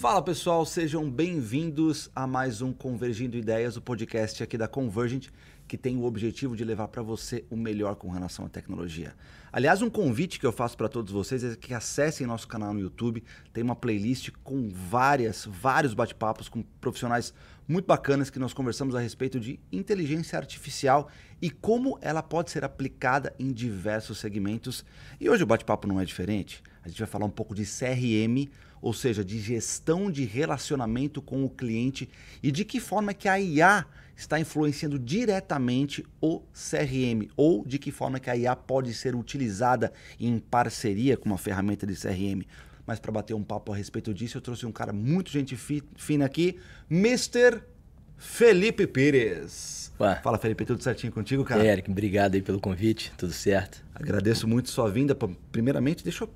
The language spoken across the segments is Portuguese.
Fala pessoal, sejam bem-vindos a mais um Convergindo Ideias, o podcast aqui da Convergent, que tem o objetivo de levar para você o melhor com relação à tecnologia. Aliás, um convite que eu faço para todos vocês é que acessem nosso canal no YouTube, tem uma playlist com vários bate-papos com profissionais muito bacanas que nós conversamos a respeito de inteligência artificial e como ela pode ser aplicada em diversos segmentos. E hoje o bate-papo não é diferente, a gente vai falar um pouco de CRM, ou seja, de gestão de relacionamento com o cliente e de que forma que a IA está influenciando diretamente o CRM ou de que forma que a IA pode ser utilizada em parceria com uma ferramenta de CRM. Mas para bater um papo a respeito disso, eu trouxe um cara muito gente fina aqui, Mr. Felipe Pires. Ué. Fala, Felipe, tudo certinho contigo, cara? Eric, obrigado aí pelo convite, tudo certo. Agradeço muito sua vinda. Primeiramente, deixa eu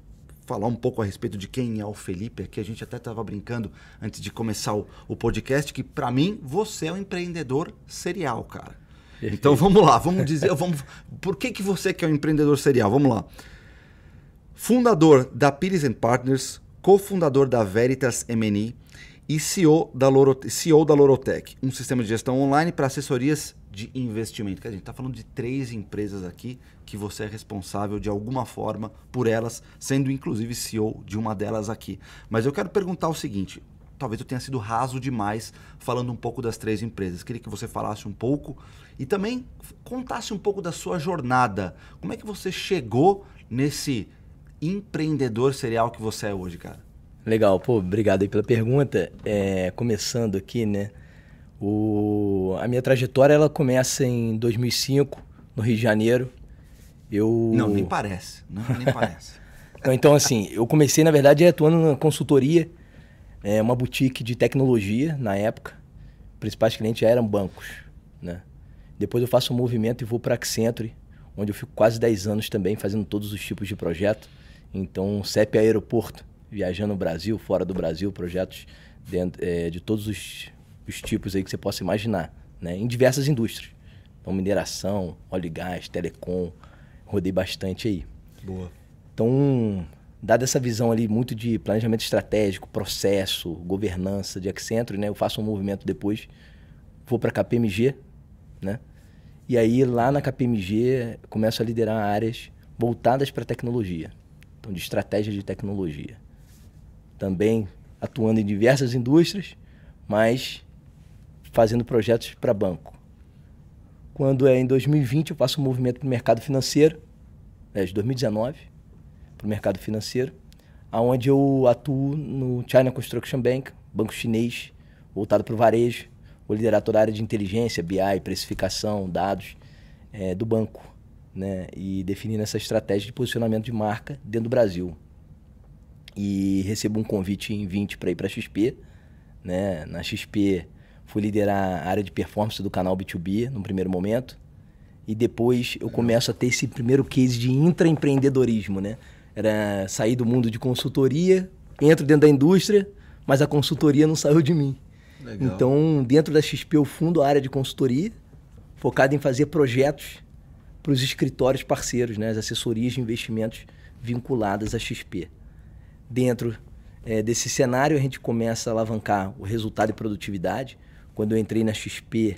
falar um pouco a respeito de quem é o Felipe, que a gente até estava brincando antes de começar o podcast, que para mim você é um empreendedor serial, cara. Perfeito. Então vamos lá, por que você que é um empreendedor serial? Vamos lá. Fundador da Pires & Partners, cofundador da Veritas M&E e CEO da Lorotec, um sistema de gestão online para assessorias de investimento. A gente está falando de 3 empresas aqui que você é responsável de alguma forma por elas, sendo inclusive CEO de uma delas aqui. Mas eu quero perguntar o seguinte, talvez eu tenha sido raso demais falando um pouco das 3 empresas. Queria que você falasse um pouco e também contasse um pouco da sua jornada. Como é que você chegou nesse empreendedor serial que você é hoje, cara? Legal, obrigado aí pela pergunta. Começando aqui, né? A minha trajetória ela começa em 2005, no Rio de Janeiro. Não, nem parece. Nem parece. Então, assim, eu comecei, na verdade, atuando na consultoria, uma boutique de tecnologia na época. Os principais clientes já eram bancos, né? Depois eu faço um movimento e vou para a Accenture, onde eu fico quase 10 anos também fazendo todos os tipos de projeto. Então, CEP aeroporto, viajando no Brasil, fora do Brasil, projetos de todos os tipos aí que você possa imaginar, né? Em diversas indústrias. Então, mineração, óleo e gás, telecom, rodei bastante aí. Boa. Então, dada essa visão ali muito de planejamento estratégico, processo, governança de Accenture, né? Eu faço um movimento depois, vou para a KPMG, né? E aí, lá na KPMG, começo a liderar áreas voltadas para tecnologia. Então, de estratégia de tecnologia. Também atuando em diversas indústrias, mas fazendo projetos para banco. Quando em 2020 eu faço um movimento para o mercado financeiro, de 2019, para o mercado financeiro, onde eu atuo no China Construction Bank, banco chinês, voltado para o varejo. Vou liderar toda a área de inteligência, BI, precificação, dados do banco, né? E definindo essa estratégia de posicionamento de marca dentro do Brasil. E recebo um convite em 20 para ir para a XP, né? Na XP fui liderar a área de performance do canal B2B no primeiro momento. E depois eu começo a ter esse primeiro case de intraempreendedorismo, né? Era sair do mundo de consultoria, entro dentro da indústria, mas a consultoria não saiu de mim. Legal. Então, dentro da XP eu fundo a área de consultoria, focado em fazer projetos para os escritórios parceiros, né? As assessorias de investimentos vinculadas à XP. Dentro desse cenário, a gente começa a alavancar o resultado e produtividade. Quando eu entrei na XP,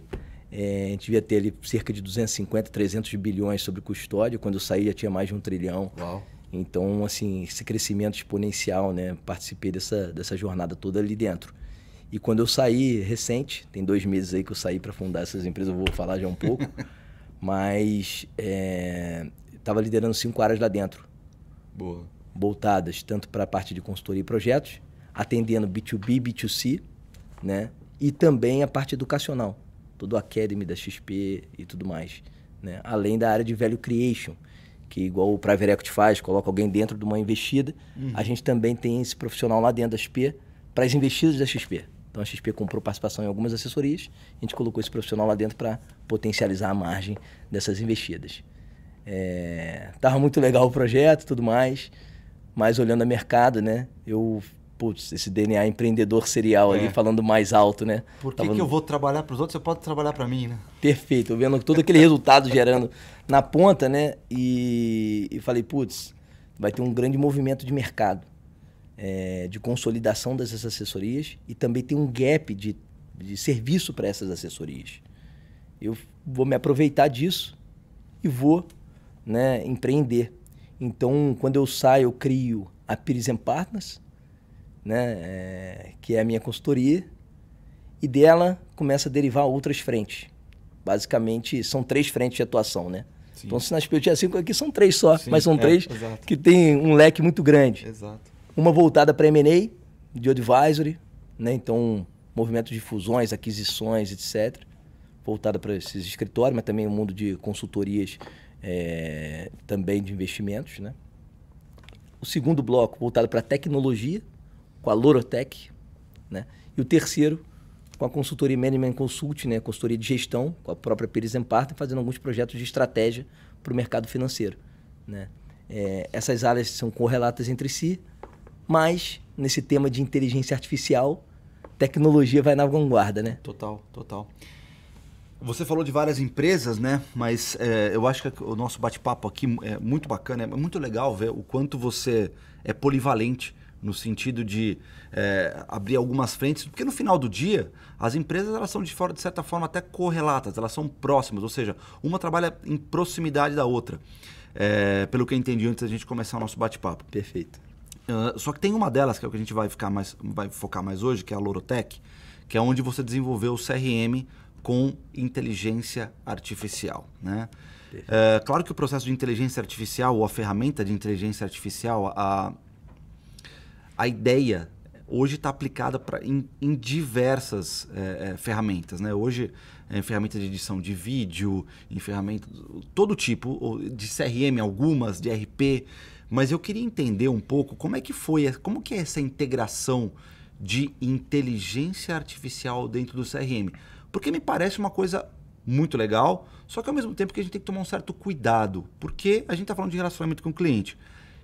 a gente devia ter ali cerca de 250, 300 bilhões sobre custódia. Quando eu saí, já tinha mais de 1 trilhão. Uau. Então, assim, esse crescimento exponencial, né? Participei dessa jornada toda ali dentro. E quando eu saí, recente, tem 2 meses aí que eu saí para fundar essas empresas, eu vou falar já um pouco, mas estava liderando 5 áreas lá dentro. Boa. Voltadas tanto para a parte de consultoria e projetos, atendendo B2B, B2C, né? E também a parte educacional, todo o Academy da XP e tudo mais, né? Além da área de value creation, que igual o Private Equity faz, coloca alguém dentro de uma investida, a gente também tem esse profissional lá dentro da XP para as investidas da XP. Então a XP comprou participação em algumas assessorias, a gente colocou esse profissional lá dentro para potencializar a margem dessas investidas. Tava muito legal o projeto e tudo mais, mas olhando o mercado, né, esse DNA empreendedor serial ali, falando mais alto, né? Por que eu vou trabalhar para os outros? Você pode trabalhar para mim, né? Perfeito, vendo todo aquele resultado gerando na ponta, né? E falei, vai ter um grande movimento de mercado. de consolidação dessas assessorias e também tem um gap de serviço para essas assessorias. Eu vou me aproveitar disso e vou, né, empreender. Então, quando eu saio, eu crio a Pires & Partners, né, que é a minha consultoria, e dela começa a derivar outras frentes. Basicamente, são 3 frentes de atuação, né? Sim. Então, se na SPU tinha 5, aqui são 3 só, sim, mas são 3 que tem um leque muito grande. Exato. Uma voltada para M&A, de advisory, né? Então, movimento de fusões, aquisições, etc. Voltada para esses escritórios, mas também o mundo de consultorias, também de investimentos, né? O segundo bloco voltado para tecnologia, com a Lorotec, né? E o terceiro com a consultoria Management Consult, né? Consultoria de gestão, com a própria Pires & Partners, fazendo alguns projetos de estratégia para o mercado financeiro, né? Essas áreas são correlatas entre si, mas nesse tema de inteligência artificial, tecnologia vai na vanguarda, né? Total, total. Você falou de várias empresas, né? Mas eu acho que o nosso bate-papo aqui é muito bacana, é muito legal ver o quanto você é polivalente no sentido de abrir algumas frentes, porque no final do dia, as empresas elas são de certa forma até correlatas, elas são próximas, ou seja, uma trabalha em proximidade da outra, pelo que eu entendi antes da gente começar o nosso bate-papo. Perfeito. Só que tem uma delas, que é o que a gente vai focar mais hoje, que é a Lorotec, que é onde você desenvolveu o CRM com inteligência artificial, né? Claro que o processo de inteligência artificial, ou a ferramenta de inteligência artificial, a ideia hoje está aplicada em diversas ferramentas, né? Hoje, em ferramentas de edição de vídeo, em ferramentas todo tipo, de CRM algumas, de RP, mas eu queria entender um pouco como que é essa integração de inteligência artificial dentro do CRM. Porque me parece uma coisa muito legal, só que ao mesmo tempo que a gente tem que tomar um certo cuidado, porque a gente está falando de relacionamento com o cliente.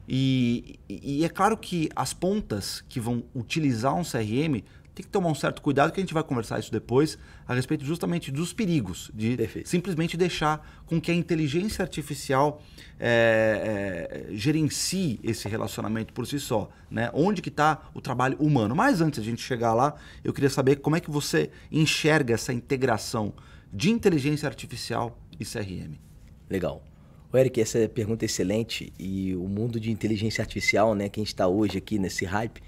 E é claro que as pontas que vão utilizar um CRM tem que tomar um certo cuidado, que a gente vai conversar isso depois, a respeito justamente dos perigos, de simplesmente deixar com que a inteligência artificial gerencie esse relacionamento por si só, né? Onde que está o trabalho humano. Mas antes de a gente chegar lá, eu queria saber como é que você enxerga essa integração de inteligência artificial e CRM. Legal. Eric, essa pergunta é excelente, e o mundo de inteligência artificial, né, que a gente está hoje aqui nesse hype,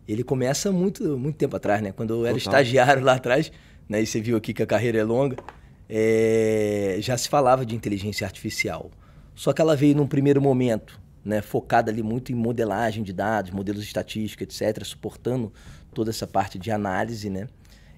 ele começa muito, muito tempo atrás, né? Quando eu era estagiário lá atrás, né, e você viu aqui que a carreira é longa, já se falava de inteligência artificial. Só que ela veio num primeiro momento, né, focada ali muito em modelagem de dados, modelos estatísticos, etc., suportando toda essa parte de análise, né?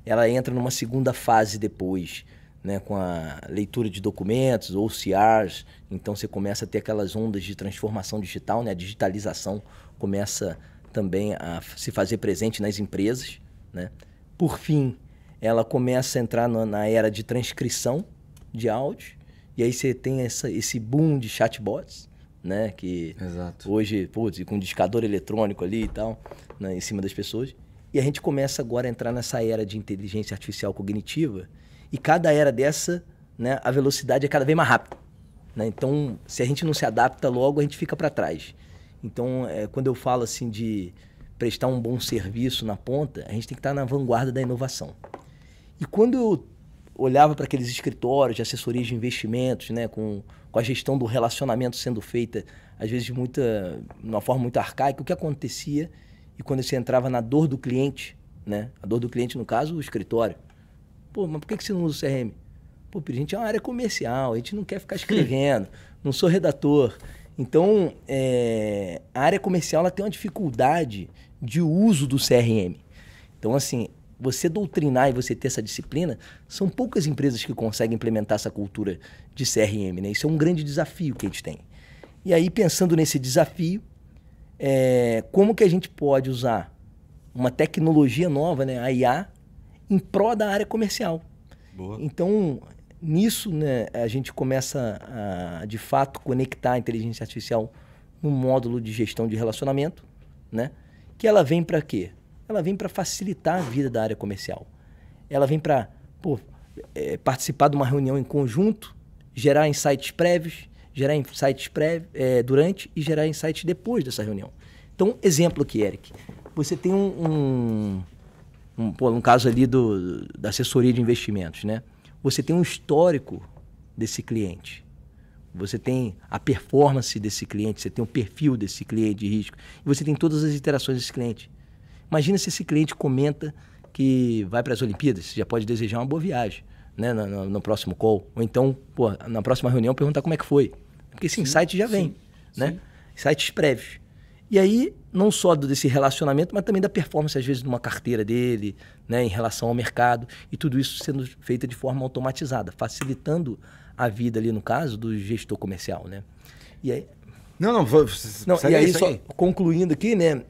Ela entra numa segunda fase depois, né, com a leitura de documentos, OCRs, então você começa a ter aquelas ondas de transformação digital, né? A digitalização começa também a se fazer presente nas empresas, né? Por fim, ela começa a entrar na era de transcrição de áudio, e aí você tem esse boom de chatbots, né? Que Exato. Hoje, com um discador eletrônico ali e tal, né, em cima das pessoas, e a gente começa agora a entrar nessa era de inteligência artificial cognitiva. E cada era dessa, né, a velocidade é cada vez mais rápida, né? Então, se a gente não se adapta logo, a gente fica para trás. Então, quando eu falo assim de prestar um bom serviço na ponta, a gente tem que estar na vanguarda da inovação. E quando eu olhava para aqueles escritórios de assessorias de investimentos, né, com a gestão do relacionamento sendo feita, às vezes de uma forma muito arcaica, o que acontecia? E quando você entrava na dor do cliente, né, a dor do cliente, no caso, o escritório. Pô, mas por que você não usa o CRM? Pô, a gente é uma área comercial, a gente não quer ficar escrevendo, não sou redator. Então, a área comercial ela tem uma dificuldade de uso do CRM. Então, assim, você doutrinar e você ter essa disciplina, são poucas empresas que conseguem implementar essa cultura de CRM, né? Isso é um grande desafio que a gente tem. E aí, pensando nesse desafio, como que a gente pode usar uma tecnologia nova, né, a IA, em prol da área comercial. Boa. Então, nisso, né, a gente começa a, de fato, conectar a inteligência artificial no módulo de gestão de relacionamento, né? Que ela vem para quê? Ela vem para facilitar a vida da área comercial. Ela vem para participar de uma reunião em conjunto, gerar insights prévios, gerar insights durante e gerar insights depois dessa reunião. Então, exemplo aqui, Eric. você tem um caso ali da assessoria de investimentos, né? Você tem um histórico desse cliente. Você tem a performance desse cliente, você tem o perfil desse cliente de risco. E você tem todas as interações desse cliente. Imagina se esse cliente comenta que vai para as Olimpíadas, você já pode desejar uma boa viagem, né, no próximo call. Ou então, na próxima reunião, perguntar como é que foi. Porque esse insight já vem, né? Insights prévios. E aí, não só desse relacionamento, mas também da performance, às vezes, de uma carteira dele, né, em relação ao mercado. E tudo isso sendo feito de forma automatizada, facilitando a vida ali, no caso, do gestor comercial, né? E aí... E aí, só concluindo aqui, né?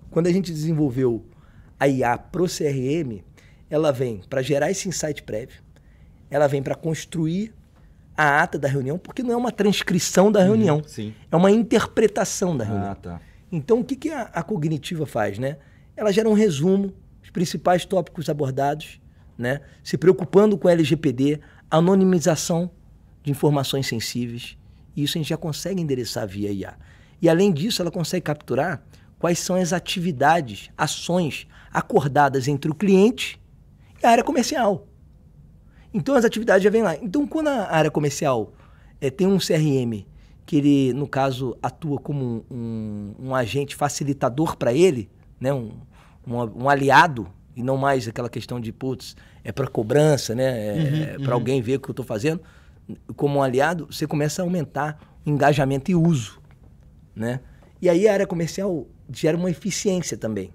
Quando a gente desenvolveu a IA pro CRM, ela vem para gerar esse insight prévio, ela vem para construir a ata da reunião, porque não é uma transcrição da reunião, é uma interpretação da reunião. Tá. Então, o que a cognitiva faz, né? Ela gera um resumo, os principais tópicos abordados, né? Se preocupando com LGPD, anonimização de informações sensíveis. E isso a gente já consegue endereçar via IA. E, além disso, ela consegue capturar quais são as atividades, ações acordadas entre o cliente e a área comercial. Então, as atividades já vêm lá. Então, quando a área comercial tem um CRM que ele, no caso, atua como um agente facilitador para ele, né? um aliado, e não mais aquela questão de, é para cobrança, né? Para alguém ver o que eu estou fazendo. Como um aliado, você começa a aumentar o engajamento e uso, né? E aí a área comercial gera uma eficiência também.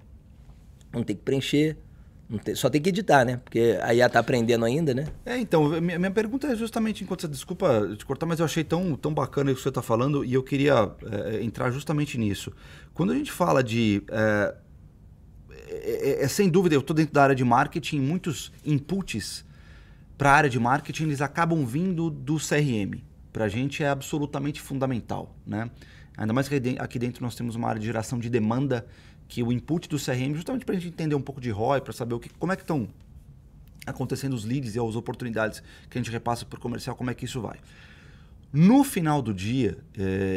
Não tem que preencher, só tem que editar, né? Porque a IA está aprendendo ainda, né? Então, minha pergunta é justamente, desculpa te cortar, mas eu achei tão bacana o que você está falando e eu queria entrar justamente nisso. Quando a gente fala de... sem dúvida, eu estou dentro da área de marketing, muitos inputs para a área de marketing, eles acabam vindo do CRM. Para a gente é absolutamente fundamental, né? Ainda mais que aqui dentro nós temos uma área de geração de demanda, que o input do CRM, justamente para a gente entender um pouco de ROI, para saber como é que estão acontecendo os leads e as oportunidades que a gente repassa para o comercial, como é que isso vai. No final do dia,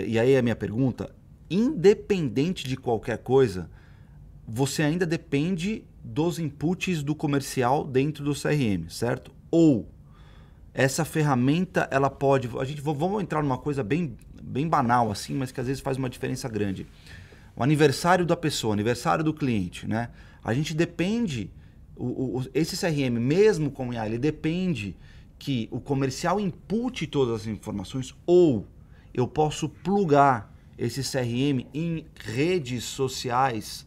e aí é a minha pergunta, independente de qualquer coisa, você ainda depende dos inputs do comercial dentro do CRM, certo? Ou essa ferramenta, ela pode... Vamos entrar numa coisa bem banal assim, mas que às vezes faz uma diferença grande. O aniversário da pessoa, o aniversário do cliente, né? A gente depende... esse CRM, mesmo com IA, ele depende que o comercial inpute todas as informações, ou eu posso plugar esse CRM em redes sociais...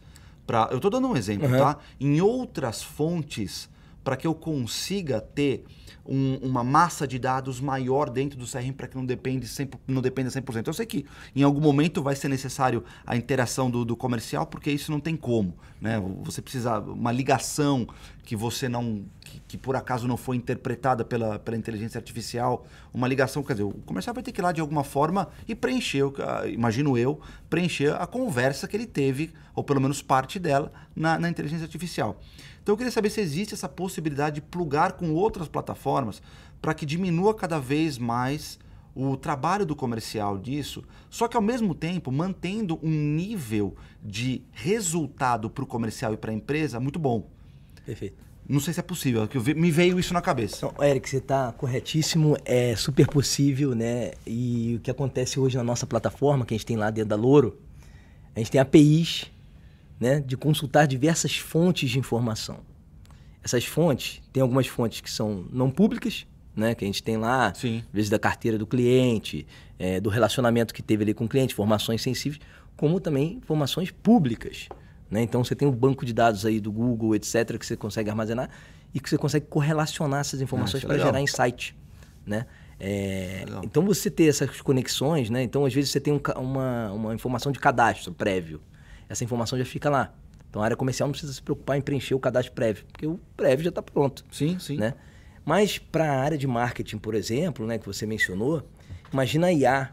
Eu estou dando um exemplo, tá? Em outras fontes, para que eu consiga ter uma massa de dados maior dentro do CRM para que não dependa 100%. Eu sei que em algum momento vai ser necessário a interação do comercial, porque isso não tem como, né? Você precisa uma ligação que você não... que por acaso não foi interpretada pela inteligência artificial, uma ligação, quer dizer, o comercial vai ter que ir lá de alguma forma e preencher, imagino eu, preencher a conversa que ele teve, ou pelo menos parte dela, na inteligência artificial. Então eu queria saber se existe essa possibilidade de plugar com outras plataformas para que diminua cada vez mais o trabalho do comercial disso, só que ao mesmo tempo mantendo um nível de resultado para o comercial e para a empresa muito bom. Perfeito. Não sei se é possível, me veio isso na cabeça. Então, Eric, você está corretíssimo, é super possível, né? E o que acontece hoje na nossa plataforma, que a gente tem lá dentro da Louro, a gente tem APIs, né, de consultar diversas fontes de informação. Essas fontes, tem algumas fontes que são não públicas, né, que a gente tem lá, às vezes da carteira do cliente, do relacionamento que teve ali com o cliente, informações sensíveis, como também informações públicas. Né? Então, você tem um banco de dados aí do Google, etc., que você consegue armazenar e que você consegue correlacionar essas informações para gerar insight. Né? Então, você ter essas conexões, né? Então, às vezes, você tem uma informação de cadastro prévio. Essa informação já fica lá. Então, a área comercial não precisa se preocupar em preencher o cadastro prévio, porque o prévio já está pronto. Sim. Né? Mas, para a área de marketing, por exemplo, né, que você mencionou, imagina a IA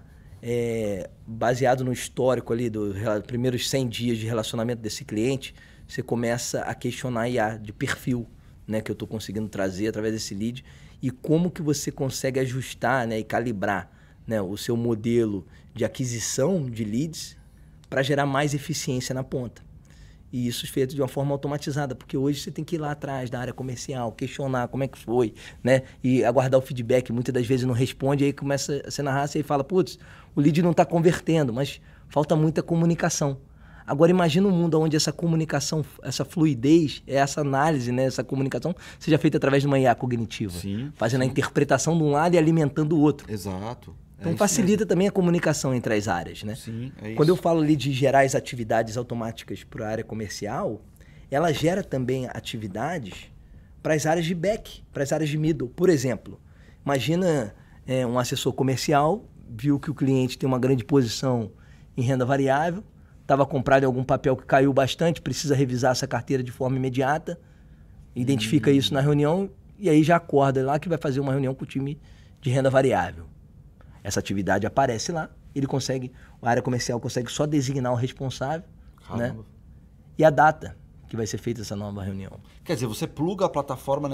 baseado no histórico ali dos primeiros 100 dias de relacionamento desse cliente, você começa a questionar a IA de perfil, né, que eu estou conseguindo trazer através desse lead e como que você consegue ajustar, né, e calibrar, né, o seu modelo de aquisição de leads para gerar mais eficiência na ponta. E isso feito de uma forma automatizada, porque hoje você tem que ir lá atrás da área comercial, questionar como é que foi, né? E aguardar o feedback, muitas das vezes não responde, aí começa a se narrar, você fala, putz, o lead não está convertendo, mas falta muita comunicação. Agora imagina um mundo onde essa comunicação, essa fluidez, essa análise, né, essa comunicação seja feita através de uma IA cognitiva. Sim, fazendo sim. a interpretação de um lado e alimentando o outro. Exato. Então facilita também a comunicação entre as áreas, né? Sim, é isso. Quando eu falo ali de gerar as atividades automáticas para a área comercial, ela gera também atividades para as áreas de back, para as áreas de middle. Por exemplo, imagina um assessor comercial, viu que o cliente tem uma grande posição em renda variável, estava comprado em algum papel que caiu bastante, precisa revisar essa carteira de forma imediata, identifica isso na reunião e aí já acorda lá que vai fazer uma reunião com o time de renda variável. Essa atividade aparece lá, a área comercial consegue só designar o responsável, né? E a data que vai ser feita essa nova reunião. Quer dizer, você pluga a plataforma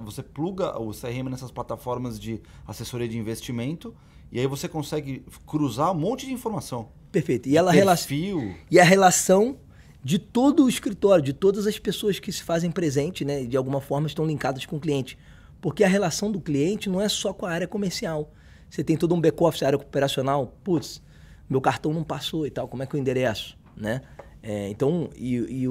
você pluga o CRM nessas plataformas de assessoria de investimento e aí você consegue cruzar um monte de informação. Perfeito. E a relação de todo o escritório, de todas as pessoas que se fazem presente, né? De alguma forma estão linkadas com o cliente. Porque a relação do cliente não é só com a área comercial. Você tem todo um back-office, área operacional. Putz, meu cartão não passou e tal, como é que eu endereço, né? Então,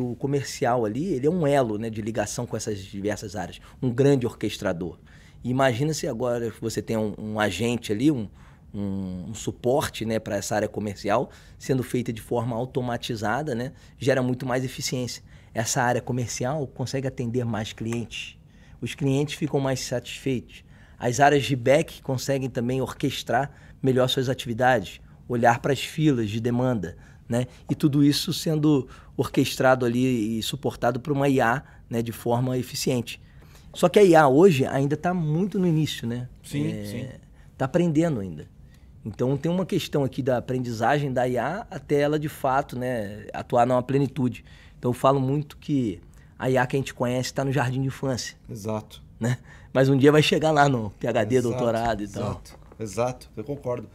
o comercial ali, ele é um elo, né, de ligação com essas diversas áreas. Um grande orquestrador. E imagina se agora você tem um agente ali, um suporte, né, para essa área comercial, sendo feita de forma automatizada, né, gera muito mais eficiência. Essa área comercial consegue atender mais clientes. Os clientes ficam mais satisfeitos. As áreas de back conseguem também orquestrar melhor suas atividades, olhar para as filas de demanda, né? E tudo isso sendo orquestrado ali e suportado por uma IA, né, de forma eficiente. Só que a IA hoje ainda está muito no início, né? Sim. Está aprendendo ainda. Então tem uma questão aqui da aprendizagem da IA até ela de fato, né, atuar numa plenitude. Então eu falo muito que a IA que a gente conhece está no jardim de infância. Exato. Né? Mas um dia vai chegar lá no PhD, doutorado e tal. Exato, eu concordo.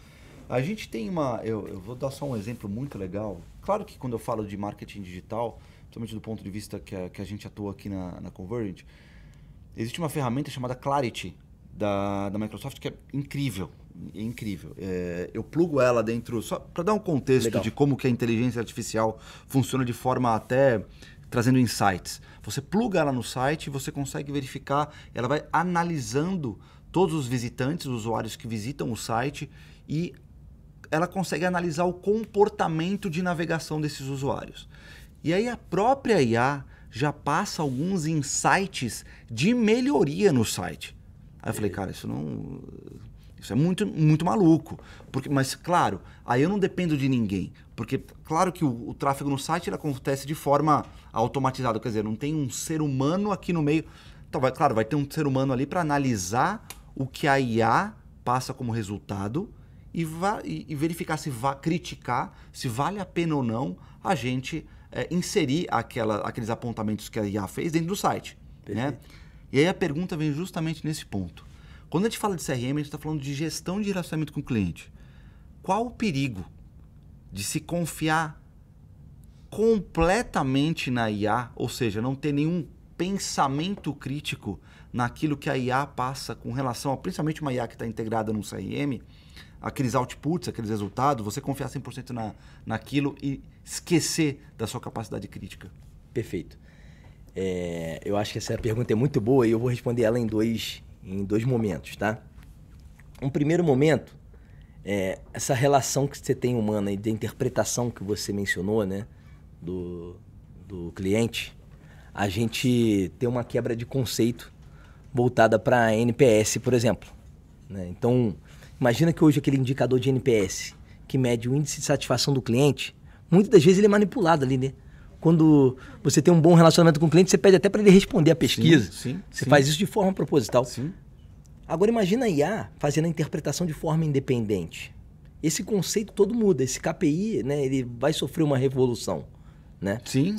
A gente tem eu vou dar só um exemplo muito legal. Claro que quando eu falo de marketing digital, principalmente do ponto de vista que a gente atua aqui na Convergent, existe uma ferramenta chamada Clarity da Microsoft que é incrível. Eu plugo ela dentro, só para dar um contexto legal de como que a inteligência artificial funciona de forma até trazendo insights. Você pluga ela no site e você consegue verificar, ela vai analisando todos os visitantes, os usuários que visitam o site e ela consegue analisar o comportamento de navegação desses usuários. E aí a própria IA já passa alguns insights de melhoria no site. Aí eu falei, cara, isso é muito, muito maluco. Mas, claro, aí eu não dependo de ninguém. Porque, claro que o tráfego no site ele acontece de forma automatizada. Quer dizer, não tem um ser humano aqui no meio. Então, vai ter um ser humano ali para analisar o que a IA passa como resultado e verificar criticar se vale a pena ou não a gente inserir aqueles apontamentos que a IA fez dentro do site. Né? E aí a pergunta vem justamente nesse ponto. Quando a gente fala de CRM, a gente está falando de gestão de relacionamento com o cliente. Qual o perigo de se confiar completamente na IA, ou seja, não ter nenhum pensamento crítico naquilo que a IA passa com relação a, principalmente uma IA que está integrada no CRM, aqueles outputs, aqueles resultados, você confiar 100% naquilo e esquecer da sua capacidade crítica? Perfeito. Eu acho que essa pergunta é muito boa e eu vou responder ela em dois momentos, tá? Um primeiro momento essa relação que você tem humana e de interpretação que você mencionou, né, do cliente, a gente tem uma quebra de conceito voltada para NPS, por exemplo. Né? Então, imagina que hoje aquele indicador de NPS que mede o índice de satisfação do cliente, muitas das vezes ele é manipulado ali, né? Quando você tem um bom relacionamento com o cliente, você pede até para ele responder a pesquisa. Você faz isso de forma proposital. Sim. Agora imagina a IA fazendo a interpretação de forma independente. Esse conceito todo muda. Esse KPI, né, ele vai sofrer uma revolução. Né? Sim.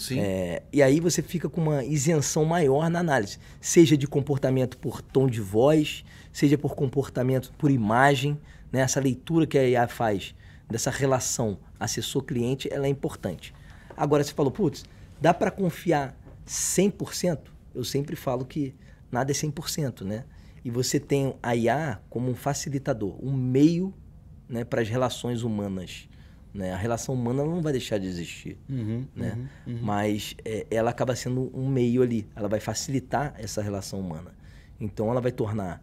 E aí você fica com uma isenção maior na análise. Seja de comportamento por tom de voz, seja por comportamento por imagem. Né? Essa leitura que a IA faz dessa relação assessor-cliente, ela é importante. Agora você falou, putz, Dá para confiar 100%? Eu sempre falo que nada é 100%, né? E você tem a IA como um facilitador, um meio, né, para as relações humanas. Né? A relação humana não vai deixar de existir, né? Mas ela acaba sendo um meio ali. Ela vai facilitar essa relação humana. Então, ela vai tornar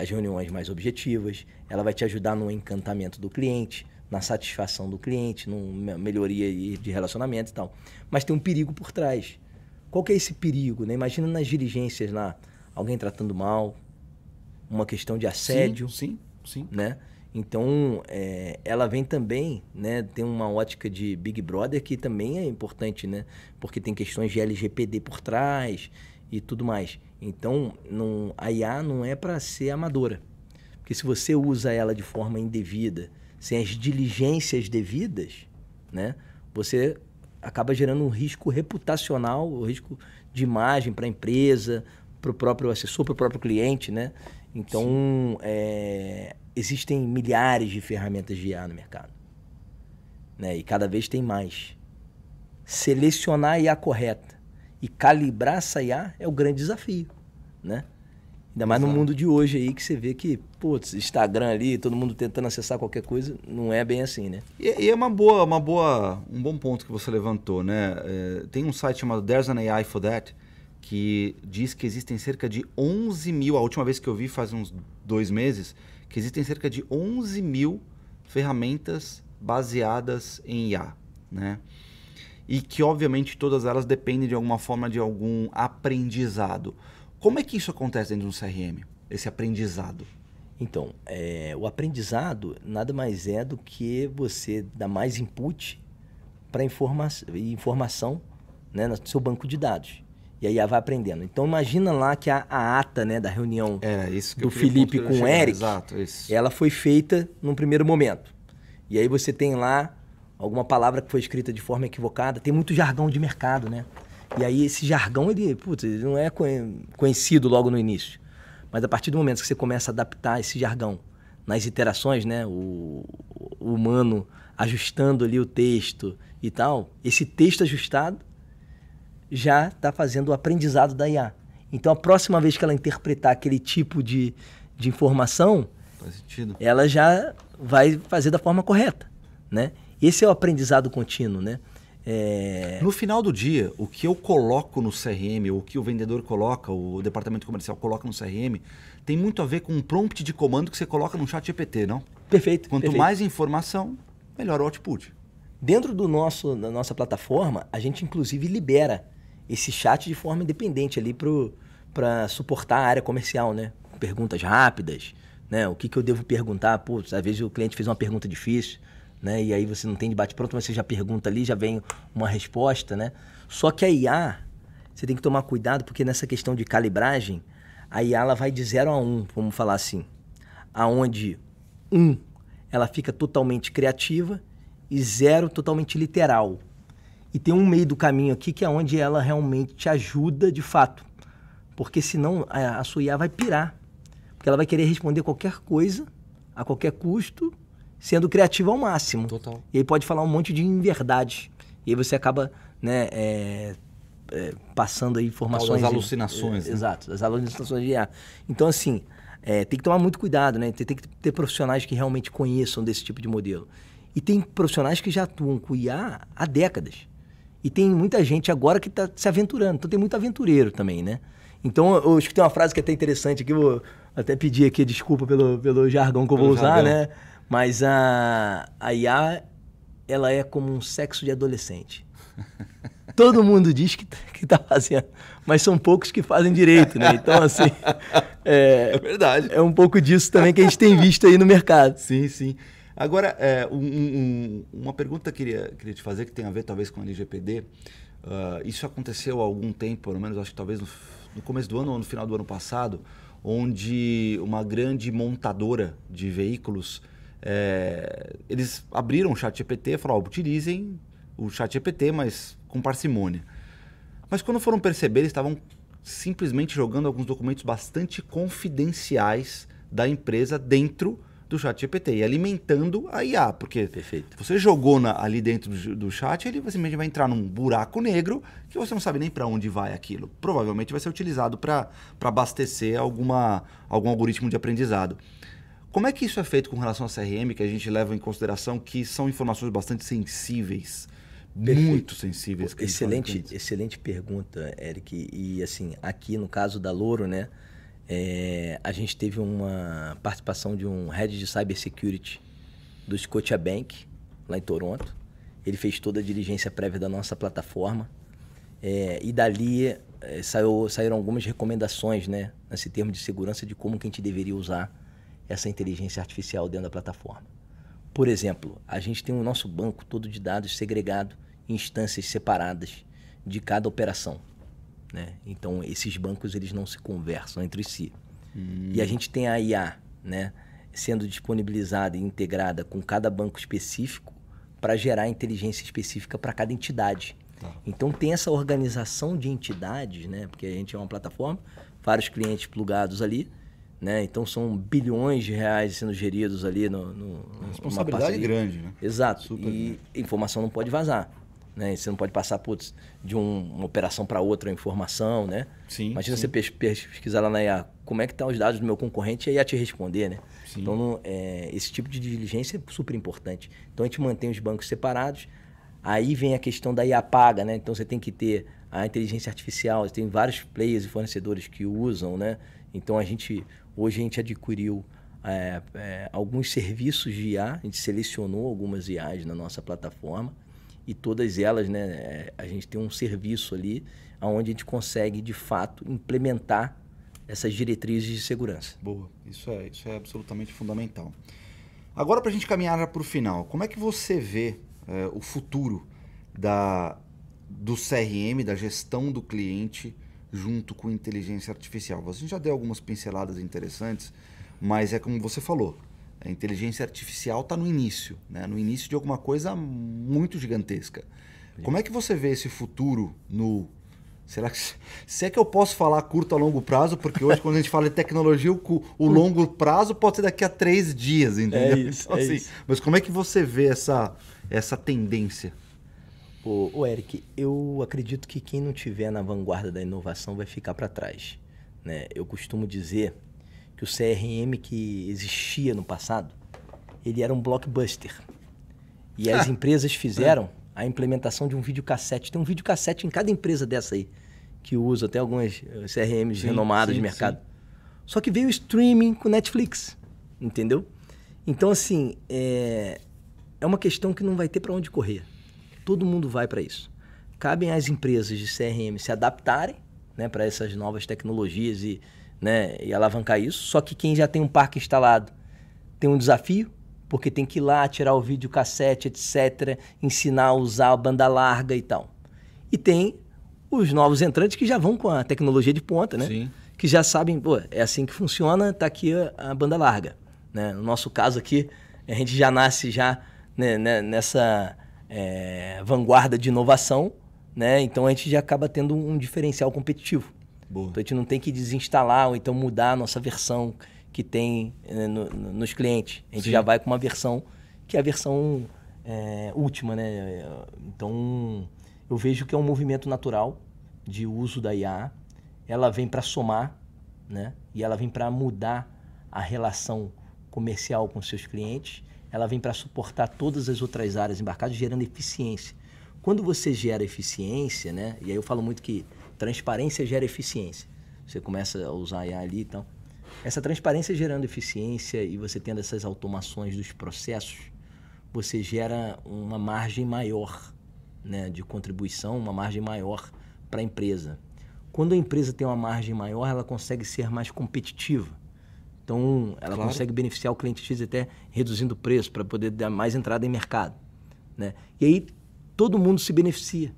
as reuniões mais objetivas, ela vai te ajudar no encantamento do cliente, na satisfação do cliente, numa melhoria de relacionamento e tal. Mas tem um perigo por trás. Qual que é esse perigo? Né? Imagina nas diligências lá, alguém tratando mal, uma questão de assédio. Sim. Né? Então, ela vem também, né, tem uma ótica de Big Brother que também é importante, né? Porque tem questões de LGPD por trás e tudo mais. Então, a IA não é para ser amadora. Porque se você usa ela de forma indevida, sem as diligências devidas, né, você acaba gerando um risco reputacional, um risco de imagem para a empresa, para o próprio assessor, para o próprio cliente, né? Então, existem milhares de ferramentas de IA no mercado, né? E cada vez tem mais. Selecionar a IA correta e calibrar essa IA é o grande desafio, né? Ainda mais no mundo de hoje aí que você vê que, putz, Instagram ali, todo mundo tentando acessar qualquer coisa, não é bem assim, né? E é um bom ponto que você levantou, né? Tem um site chamado There's an AI for That, que diz que existem cerca de 11 mil, a última vez que eu vi faz uns 2 meses, que existem cerca de 11 mil ferramentas baseadas em IA, né? E que, obviamente, todas elas dependem de alguma forma de algum aprendizado. Como é que isso acontece dentro de um CRM, esse aprendizado? Então, o aprendizado nada mais é do que você dar mais input para informação, né, no seu banco de dados. E aí ela vai aprendendo. Então, imagina lá que a ata, né, da reunião do Felipe com o Eric, ela foi feita num primeiro momento. E aí você tem lá alguma palavra que foi escrita de forma equivocada. Tem muito jargão de mercado, né? E aí esse jargão, ele não é conhecido logo no início. Mas a partir do momento que você começa a adaptar esse jargão nas iterações, né, o humano ajustando ali o texto e tal, esse texto ajustado já está fazendo o aprendizado da IA. Então, a próxima vez que ela interpretar aquele tipo de informação, faz sentido, ela já vai fazer da forma correta, né? Esse é o aprendizado contínuo, né? No final do dia, o que eu coloco no CRM, ou o que o vendedor coloca, o departamento comercial coloca no CRM, tem muito a ver com um prompt de comando que você coloca no ChatGPT, não? Perfeito. Quanto mais informação, melhor o output. Dentro da nossa plataforma, a gente inclusive libera esse chat de forma independente ali para suportar a área comercial, né? Perguntas rápidas, né? O que eu devo perguntar? Putz, às vezes o cliente fez uma pergunta difícil, né? E aí você não tem debate pronto, mas você já pergunta ali, já vem uma resposta, né? Só que a IA, você tem que tomar cuidado, porque nessa questão de calibragem, a IA ela vai de 0 a 1, vamos falar assim. Aonde 1, ela fica totalmente criativa e 0 totalmente literal. E tem um meio do caminho aqui que é onde ela realmente te ajuda de fato. Porque senão a sua IA vai pirar. Porque ela vai querer responder qualquer coisa, a qualquer custo, sendo criativa ao máximo. Total. E aí pode falar um monte de inverdade. E aí você acaba, né, passando aí informações... As alucinações. Né? Exato, as alucinações de IA. Então, assim, tem que tomar muito cuidado, né? Tem que ter profissionais que realmente conheçam desse tipo de modelo. E tem profissionais que já atuam com IA há décadas. E tem muita gente agora que está se aventurando. Então tem muito aventureiro também, né? Então eu acho que tem uma frase que é até interessante aqui. Eu vou até pedir aqui desculpa pelo jargão que eu vou usar, né? Mas a IA, ela é como um sexo de adolescente. Todo mundo diz que está fazendo, mas são poucos que fazem direito, né? Então, assim... É verdade. É um pouco disso também que a gente tem visto aí no mercado. Sim, sim. Agora, uma pergunta que queria te fazer, que tem a ver talvez com a LGPD. Isso aconteceu há algum tempo, pelo menos acho que talvez no começo do ano ou no final do ano passado, onde uma grande montadora de veículos, eles abriram o ChatGPT e falaram, utilizem o ChatGPT, mas com parcimônia. Mas quando foram perceber, eles estavam simplesmente jogando alguns documentos bastante confidenciais da empresa dentro do ChatGPT e alimentando a IA, porque Perfeito. você jogou ali dentro do chat, ele simplesmente vai entrar num buraco negro que você não sabe nem para onde vai aquilo. Provavelmente vai ser utilizado para abastecer algum algoritmo de aprendizado. Como é que isso é feito com relação ao CRM, que a gente leva em consideração que são informações bastante sensíveis, Perfeito. muito sensíveis? Que Excelente pergunta, Eric. E assim, aqui no caso da Louro, né, a gente teve uma participação de um Head de Cybersecurity do Scotiabank, lá em Toronto. Ele fez toda a diligência prévia da nossa plataforma. E dali saíram algumas recomendações, né, nesse termo de segurança de como que a gente deveria usar essa inteligência artificial dentro da plataforma. Por exemplo, a gente tem o nosso banco todo de dados segregado em instâncias separadas de cada operação, né? Então, esses bancos eles não se conversam entre si. E a gente tem a IA, né, sendo disponibilizada e integrada com cada banco específico para gerar inteligência específica para cada entidade. Tá. Então, tem essa organização de entidades, né, porque a gente é uma plataforma, vários clientes plugados ali, né? Então são bilhões de reais sendo geridos ali responsabilidade grande, né? Exato. Super e grande. informação não pode vazar, né? Você não pode passar de uma operação para outra informação, né? Sim, imagina sim. você pesquisar lá na IA como é que estão os dados do meu concorrente e a IA te responder, né? Sim. Então esse tipo de diligência é super importante. Então a gente mantém os bancos separados. Aí vem a questão da IA paga, né? Então você tem que ter a inteligência artificial, tem vários players e fornecedores que usam, né? Então hoje a gente adquiriu alguns serviços de IA, a gente selecionou algumas IAs na nossa plataforma e todas elas, né, a gente tem um serviço ali onde a gente consegue, de fato, implementar essas diretrizes de segurança. Boa, isso é absolutamente fundamental. Agora, para a gente caminhar para o final, como é que você vê o futuro do CRM, da gestão do cliente, junto com inteligência artificial? A gente já deu algumas pinceladas interessantes, mas é como você falou, a inteligência artificial está no início, né? No início de alguma coisa muito gigantesca. Como é que você vê esse futuro Será que... Se é que eu posso falar curto a longo prazo, porque hoje quando a gente fala de tecnologia, o longo prazo pode ser daqui a 3 dias, entendeu? Então, isso. Mas como é que você vê essa tendência? Ô Eric, eu acredito que quem não estiver na vanguarda da inovação vai ficar para trás, né? Eu costumo dizer que o CRM que existia no passado, ele era um blockbuster. E as empresas fizeram a implementação de um videocassete. Tem um videocassete em cada empresa dessa aí, que usa até algumas CRMs renomadas de mercado. Sim. Só que veio o streaming com Netflix, entendeu? Então, assim, é uma questão que não vai ter para onde correr. Todo mundo vai para isso. Cabem às empresas de CRM se adaptarem, né, para essas novas tecnologias e alavancar isso. Só que quem já tem um parque instalado tem um desafio, porque tem que ir lá, tirar o videocassete, etc., ensinar a usar a banda larga e tal. E tem os novos entrantes que já vão com a tecnologia de ponta, né? Sim. Que já sabem, é assim que funciona, tá aqui a banda larga, né? No nosso caso aqui, a gente já nasce né, nessa vanguarda de inovação, né? Então a gente já acaba tendo um diferencial competitivo. Boa. Então a gente não tem que desinstalar ou então mudar a nossa versão que tem nos clientes. A gente já vai com uma versão que é a versão última, né? Então eu vejo que é um movimento natural de uso da IA. Ela vem para somar, né? E ela vem para mudar a relação comercial com seus clientes. Ela vem para suportar todas as outras áreas embarcadas, gerando eficiência. Quando você gera eficiência, né? E aí eu falo muito que transparência gera eficiência. Você começa a usar a IA ali e tal. Essa transparência gerando eficiência e você tendo essas automações dos processos, você gera uma margem maior, né, de contribuição, uma margem maior para a empresa. Quando a empresa tem uma margem maior, ela consegue ser mais competitiva. Então, ela consegue beneficiar o cliente X até reduzindo o preço para poder dar mais entrada em mercado, né? E aí, todo mundo se beneficia,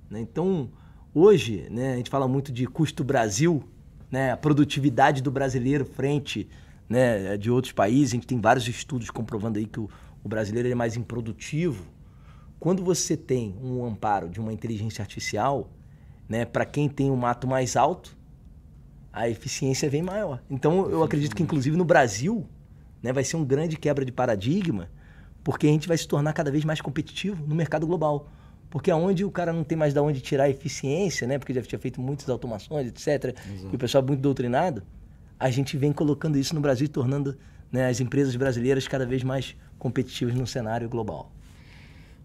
né? Então, hoje, né, a gente fala muito de custo Brasil, né, a produtividade do brasileiro frente, né, de outros países. A gente tem vários estudos comprovando aí que o brasileiro é mais improdutivo. Quando você tem um amparo de uma inteligência artificial, né, para quem tem um mato mais alto, a eficiência vem maior. Então, eu acredito que, inclusive, no Brasil, né? Vai ser um grande quebra de paradigma, porque a gente vai se tornar cada vez mais competitivo no mercado global. Porque aonde o cara não tem mais de onde tirar eficiência, né? Porque já tinha feito muitas automações, etc. Exato. E o pessoal é muito doutrinado, a gente vem colocando isso no Brasil e tornando, né, as empresas brasileiras cada vez mais competitivas no cenário global.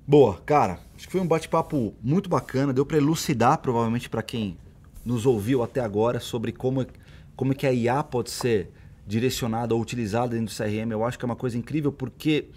Boa, cara. Acho que foi um bate-papo muito bacana. Deu para elucidar, provavelmente, para quem nos ouviu até agora, sobre como que a IA pode ser direcionada ou utilizada dentro do CRM. Eu acho que é uma coisa incrível, porque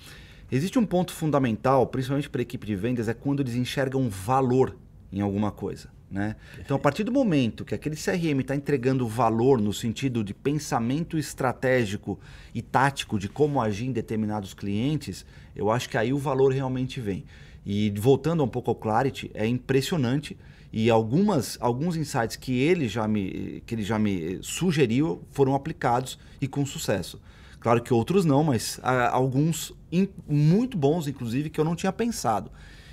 existe um ponto fundamental, principalmente para a equipe de vendas, é quando eles enxergam valor em alguma coisa, né? Então, a partir do momento que aquele CRM está entregando valor no sentido de pensamento estratégico e tático de como agir em determinados clientes, eu acho que aí o valor realmente vem. E voltando um pouco ao Clarity, é impressionante, e alguns insights que ele já me sugeriu foram aplicados e com sucesso. Claro que outros não, mas alguns muito bons, inclusive, que eu não tinha pensado.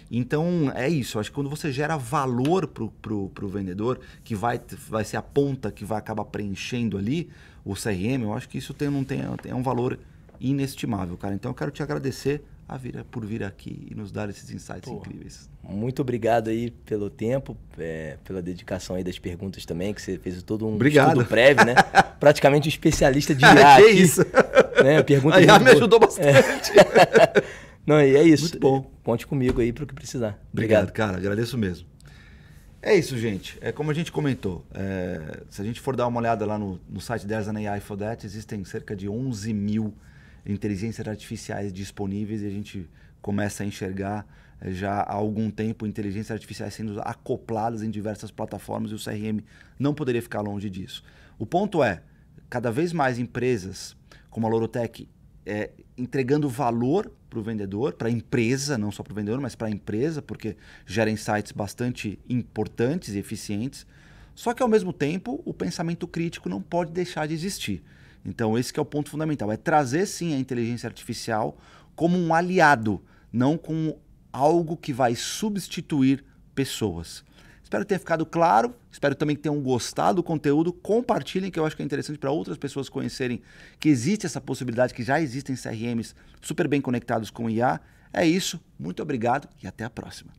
Então, é isso. Acho que quando você gera valor pro vendedor, que vai ser a ponta que vai acabar preenchendo ali o CRM, eu acho que isso é um valor inestimável, cara. Então, eu quero te agradecer por vir aqui e nos dar esses insights incríveis. Muito obrigado aí pelo tempo, pela dedicação aí das perguntas também, que você fez todo um Obrigado. Estudo prévio, né? Praticamente um especialista de IA aqui. Isso. Né? Pergunta a IA me ajudou bastante. Não, e é isso. Muito bom. Conte comigo aí para o que precisar. Obrigado, cara. Agradeço mesmo. É isso, gente. É como a gente comentou. Se a gente for dar uma olhada lá no site There's an AI for That, existem cerca de 11 mil inteligências artificiais disponíveis e a gente começa a enxergar já há algum tempo inteligências artificiais sendo acopladas em diversas plataformas e o CRM não poderia ficar longe disso. O ponto é, cada vez mais empresas como a Lorotech entregando valor para o vendedor, para a empresa, não só para o vendedor, mas para a empresa, porque gera insights bastante importantes e eficientes. Só que, ao mesmo tempo, o pensamento crítico não pode deixar de existir. Então, esse que é o ponto fundamental. É trazer, sim, a inteligência artificial como um aliado, não como algo que vai substituir pessoas. Espero que tenha ficado claro, espero também que tenham gostado do conteúdo. Compartilhem, que eu acho que é interessante para outras pessoas conhecerem que existe essa possibilidade, que já existem CRMs super bem conectados com IA. É isso, muito obrigado e até a próxima.